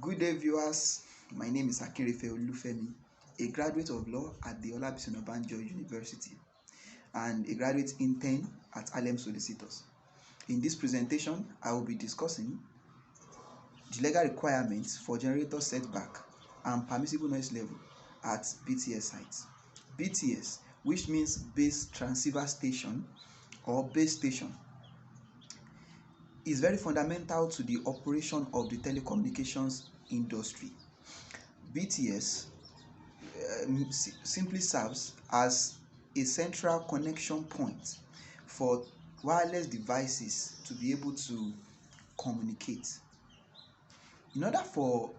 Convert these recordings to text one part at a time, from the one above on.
Good day, viewers. My name is Akinrefe Olufemi, a graduate of law at the Olabisi Onabanjo University and a graduate intern at HARLEM solicitors. In this presentation, I will be discussing the legal requirements for generator setback and permissible noise level at BTS sites. BTS, which means base transceiver station or base station, is very fundamental to the operation of the telecommunications industry. BTS simply serves as a central connection point for wireless devices to be able to communicate. In order for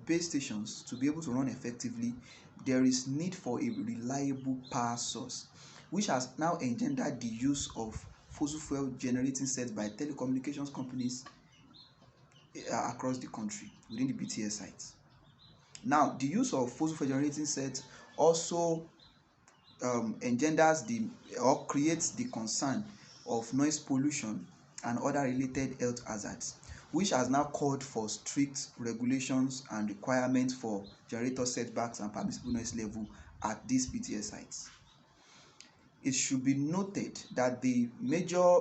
base stations to be able to run effectively, there is need for a reliable power source, which has now engendered the use of fossil fuel generating sets by telecommunications companies across the country within the BTS sites. Now, the use of fossil fuel generating sets also engenders or creates the concern of noise pollution and other related health hazards, which has now called for strict regulations and requirements for generator setbacks and permissible noise level at these BTS sites. It should be noted that the major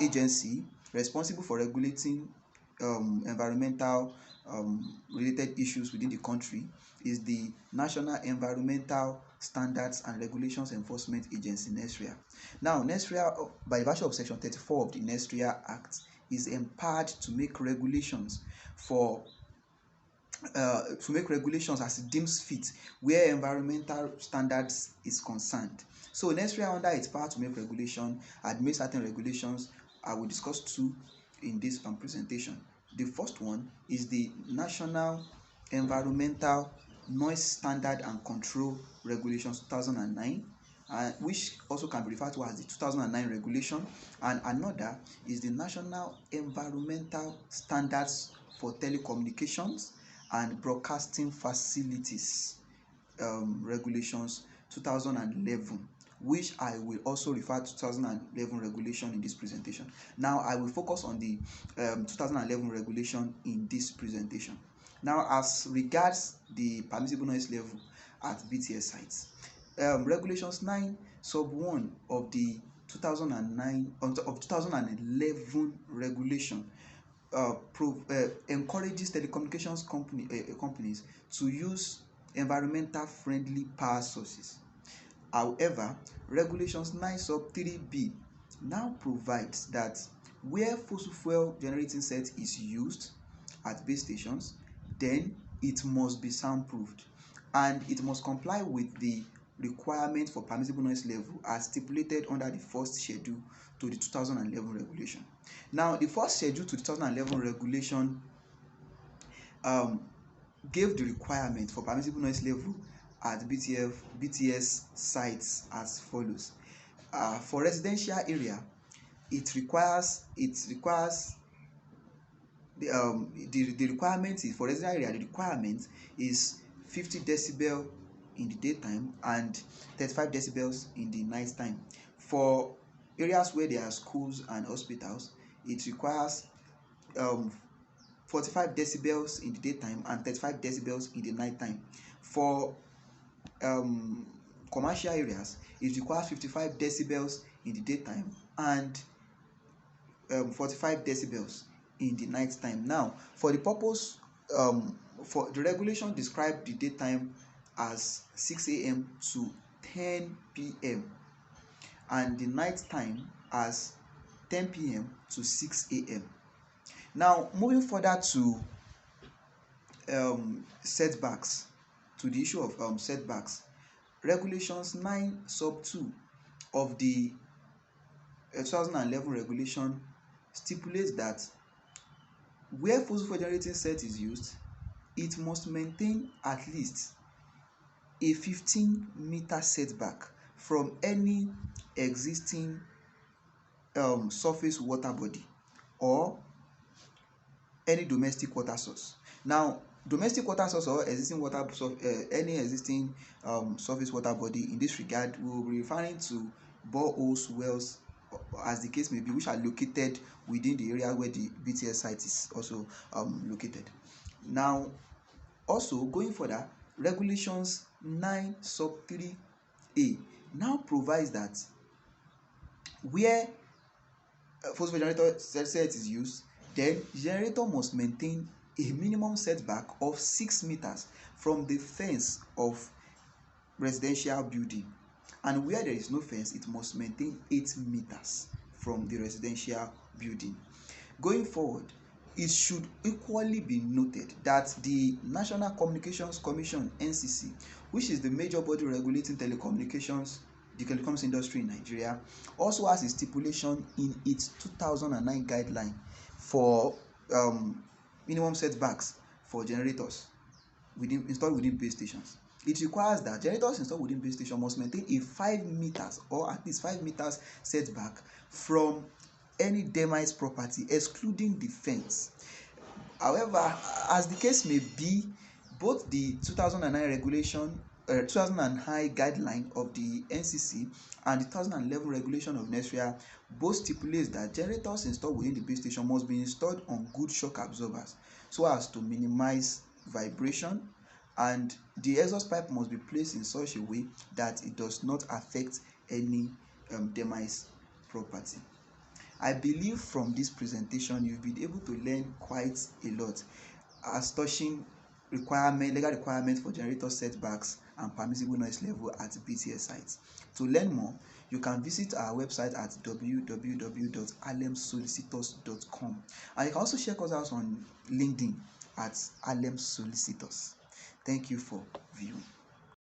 agency responsible for regulating environmental related issues within the country is the National Environmental Standards and Regulations Enforcement Agency, NESRIA. Now, NESRIA, by virtue of Section 34 of the NESRIA Act, is empowered to make regulations as it deems fit where environmental standards is concerned. So NESRIA, under its power to make regulation, had made certain regulations. I will discuss two in this presentation. The first one is the National Environmental Noise Standard and Control Regulations 2009, which also can be referred to as the 2009 regulation, and another is the National Environmental Standards for Telecommunications and Broadcasting Facilities Regulations 2011, which I will also refer to 2011 regulation in this presentation. Now, I will focus on the 2011 regulation in this presentation. Now, as regards the permissible noise level at BTS sites, regulations 9 sub 1 of the 2011 regulation encourages telecommunications companies to use environmental friendly power sources. However, regulations 9 sub 3b now provides that where fossil fuel generating set is used at base stations, then it must be soundproofed and it must comply with the requirement for permissible noise level as stipulated under the first schedule to the 2011 regulation. Now, the first schedule to the 2011 regulation gave the requirement for permissible noise level at BTS sites as follows. For residential area, it requires the requirement is for residential area. The requirement is 50 decibel in the daytime and 35 decibels in the night time. For areas where there are schools and hospitals, it requires 45 decibels in the daytime and 35 decibels in the night time. For commercial areas, it requires 55 decibels in the daytime and 45 decibels in the night time. Now, for the purpose for the regulation described the daytime as 6 a.m. to 10 p.m. and the night time as 10 p.m. to 6 a.m. Now, moving further to setbacks, to the issue of setbacks, regulations 9 sub 2 of the 2011 regulation stipulates that where fossil fuel generating set is used, it must maintain at least a 15-meter setback from any existing surface water body or any domestic water source. Now, domestic water source or existing water source, any existing surface water body in this regard, we will be referring to boreholes, wells, as the case may be, which are located within the area where the BTS site is also located. Now, Also, going further, regulations 9 sub 3A now provides that where phosphor generator set is used, then the generator must maintain a minimum setback of 6 meters from the fence of residential building, and where there is no fence, it must maintain 8 meters from the residential building. Going forward, it should equally be noted that the National Communications Commission (NCC), which is the major body regulating telecommunications, the telecoms industry in Nigeria, also has a stipulation in its 2009 guideline for minimum setbacks for generators installed within base stations. It requires that generators installed within base station must maintain a 5 meters or at least 5 meters setback from any demise property excluding the fence. However, as the case may be, both the 2009 regulation 2009 guideline of the NCC and the 2011 regulation of NESRIA both stipulates that generators installed within the base station must be installed on good shock absorbers so as to minimize vibration, and the exhaust pipe must be placed in such a way that it does not affect any demise property. I believe from this presentation you've been able to learn quite a lot as touching legal requirements for generator setbacks and permissible noise level at BTS sites. To learn more, you can visit our website at www.harlemsolicitors.com, and you can also check us out on LinkedIn at Harlem Solicitors. Thank you for viewing.